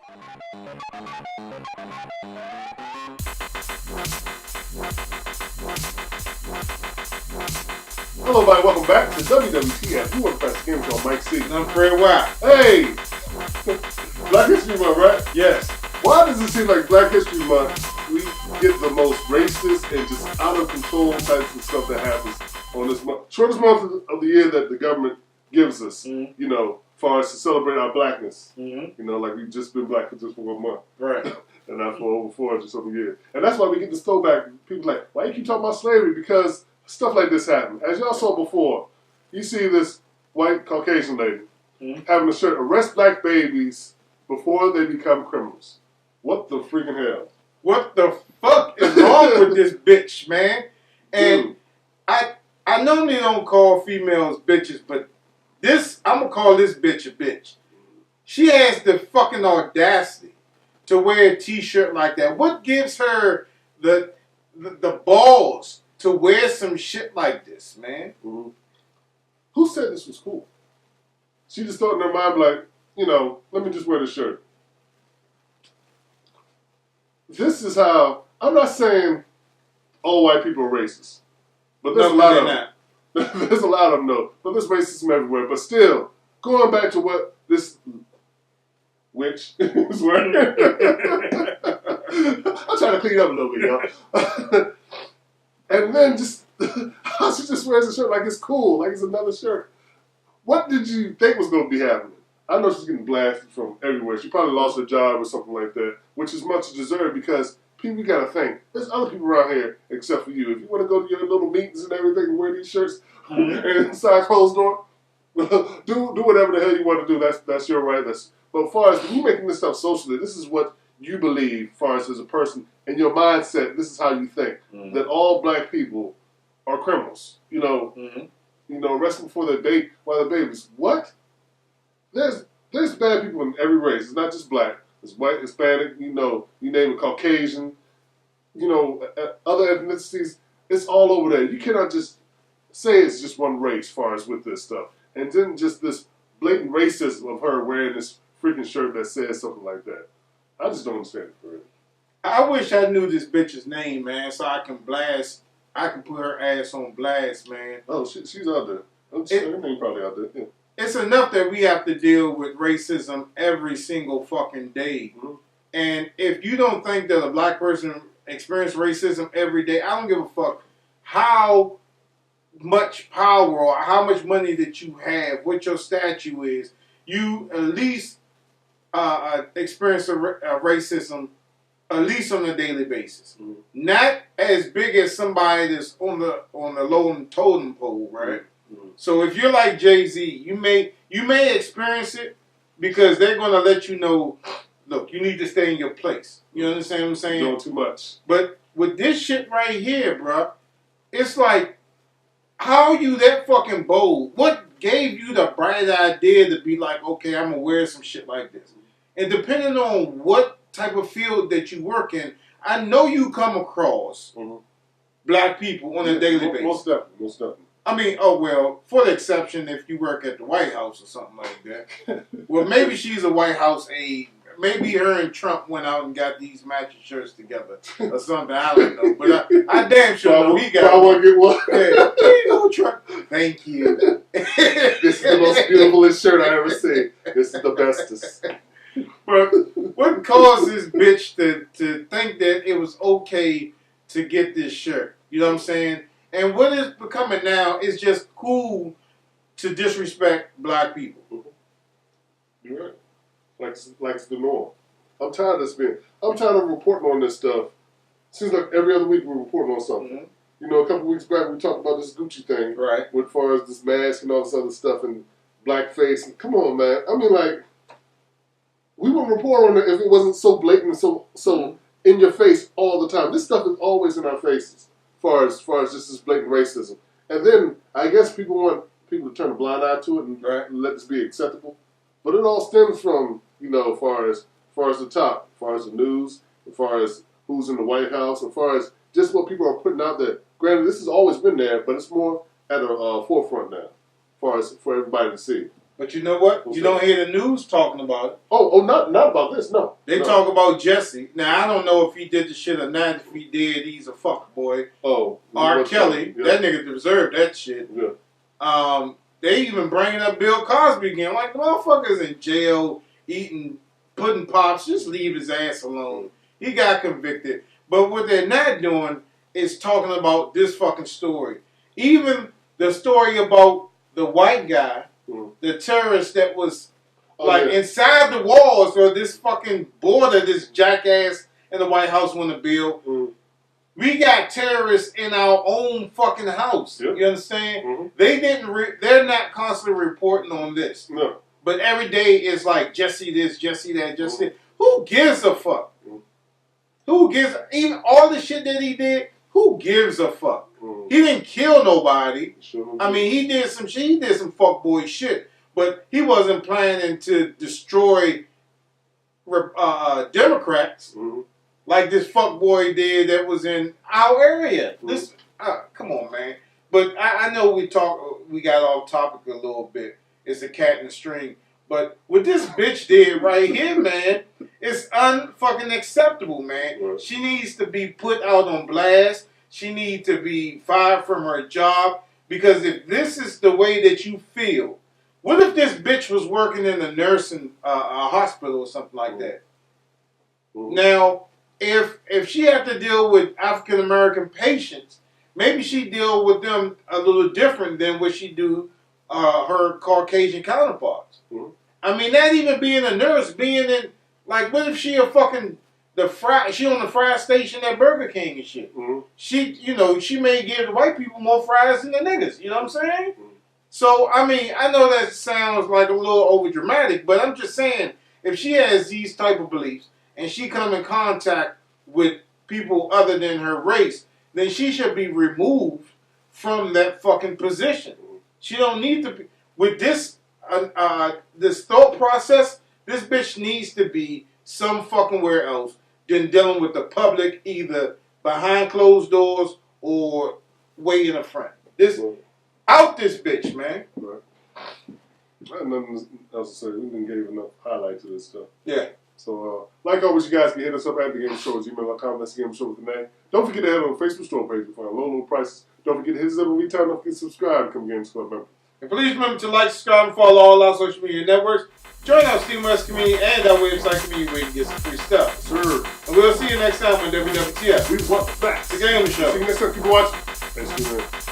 Hello, everybody. Welcome back to WWTF. You want to press the game show, MikeC. And I'm Fred Wild. Hey! Black History Month, right? Yes. Why does it seem like Black History Month, we get the most racist and just out of control types of stuff that happens on this month? Shortest month of the year that the government gives us, you know, as far as to celebrate our blackness. You know, like we've just been black for just 1 month. Right. And not for over 400 something years. And that's why we get this throwback. People like, why you keep talking about slavery? Because stuff like this happened. As y'all saw before, you see this white Caucasian lady having a shirt, arrest black babies before they become criminals. What the freaking hell? What the fuck is wrong with this bitch, man? And I normally don't call females bitches, but this, I'm going to call this bitch a bitch. She has the fucking audacity to wear a t-shirt like that. What gives her the balls to wear some shit like this, man? Who said this was cool? She just thought in her mind, like, you know, let me just wear this shirt. This is how, I'm not saying all white people are racist, but there's a lot of them. There's a lot of them, though. But there's racism everywhere. But still, going back to what this witch is wearing. I'm trying to clean it up a little bit, y'all. And then just, how she just wears a shirt like it's cool, like it's another shirt. What did you think was going to be happening? I know she's getting blasted from everywhere. She probably lost her job or something like that, which is much deserved because people, you got to think, there's other people around here except for you. If you want to go to your little meetings and everything and wear these shirts and inside closed door, do whatever the hell you want to do. That's your right. But as far as you making this stuff socially, this is what you believe, as far as a person, and your mindset, this is how you think, that all black people are criminals. You know, arresting before their date while they're babies. What? There's bad people in every race. It's not just black. It's white, Hispanic, you know, you name it, Caucasian, you know, other ethnicities. It's all over there. You cannot just say it's just one race as far as with this stuff. And then just this blatant racism of her wearing this freaking shirt that says something like that. I just don't understand it, for it. I wish I knew this bitch's name, man, so I can put her ass on blast, man. Oh, she's out there. Her name probably out there, yeah. It's enough that we have to deal with racism every single fucking day. And if you don't think that a black person experiences racism every day, I don't give a fuck how much power or how much money that you have, what your statue is. You at least experience a racism at least on a daily basis. Not as big as somebody that's on the low totem pole, right? So if you're like Jay-Z, you may experience it because they're going to let you know, look, you need to stay in your place. You understand what I'm saying? Doing too much. But with this shit right here, bro, it's like, how are you that fucking bold? What gave you the bright idea to be like, okay, I'm going to wear some shit like this? And depending on what type of field that you work in, I know you come across black people on a daily basis. Most definitely. I mean, oh, well, for the exception if you work at the White House or something like that. Well, maybe she's a White House aide. Maybe her and Trump went out and got these matching shirts together or something. I don't know. But I damn sure know he got one. I want to get one. Yeah. There you go, Trump. Thank you. This is the most beautifulest shirt I ever seen. This is the bestest. But what caused this bitch to think that it was okay to get this shirt? You know what I'm saying? And what is becoming now is just cool to disrespect black people. You're right. Like it's the norm. I'm tired of this I'm tired of reporting on this stuff. Seems like every other week we're reporting on something. You know, a couple weeks back we talked about this Gucci thing. Right. With far as this mask and all this other stuff and blackface. And come on, man. I mean, like, we wouldn't report on it if it wasn't so blatant and so in your face all the time. This stuff is always in our faces. As far as just this blatant racism. And then I guess people want people to turn a blind eye to it and let this be acceptable. But it all stems from, you know, as far as the top, as far as the news, as far as who's in the White House, as far as just what people are putting out there. Granted, this has always been there, but it's more at a forefront now, as far as for everybody to see. But you know what? You don't hear the news talking about it. Oh, not about this, no. They talk about Jesse. Now, I don't know if he did the shit or not. If he did, he's a fuck boy. Oh. R. Kelly. Yeah. That nigga deserved that shit. Yeah. They even bringing up Bill Cosby again. Like, the motherfucker's in jail, eating pudding pops. Just leave his ass alone. He got convicted. But what they're not doing is talking about this fucking story. Even the story about the white guy, the terrorist that was inside the walls of this fucking border, this jackass in the White House won the bill. We got terrorists in our own fucking house. You understand? They didn't. They're not constantly reporting on this. No. But every day is like Jesse this, Jesse that, Jesse that. Who gives a fuck? Who gives? Even all the shit that he did. Who gives a fuck? He didn't kill nobody. I mean, he did some shit. He did some fuckboy shit. But he wasn't planning to destroy Democrats like this fuckboy did that was in our area. This, come on, man. But I know we got off topic a little bit. It's a cat in the string. But what this bitch did right here, man, it's unfucking acceptable, man. She needs to be put out on blast. She needs to be fired from her job. Because if this is the way that you feel, what if this bitch was working in a nursing hospital or something like that? Now, if she had to deal with African American patients, maybe she deal with them a little different than what she do her Caucasian counterparts. I mean, not even being a nurse, being in, like, what if she a fucking, she on the fry station at Burger King and shit. She, you know, she may give the white people more fries than the niggas, you know what I'm saying? So, I mean, I know that sounds like a little over dramatic, but I'm just saying, if she has these type of beliefs, and she come in contact with people other than her race, then she should be removed from that fucking position. She don't need to be, with this, this thought process, this bitch needs to be some fucking where else than dealing with the public, either behind closed doors or way in the front. This, out this bitch, man. Right. I have nothing else to say. We didn't give enough highlight to this stuff. Yeah. So, like always, you guys can hit us up at thagamersshow@gmail.com. That's thagamersshow with the name. Don't forget to head on the Facebook store page to find low prices. Don't forget to hit us up on vTime. Don't forget to subscribe and become a Gamers Club member. And please remember to like, subscribe, and follow all our social media networks. Join our Steam West community and our website community where you can get some free stuff. Sure. And we'll see you next time on WWTF. We want the facts. The Gamer Show. See you next time. Keep watching. Thanks for tuning in.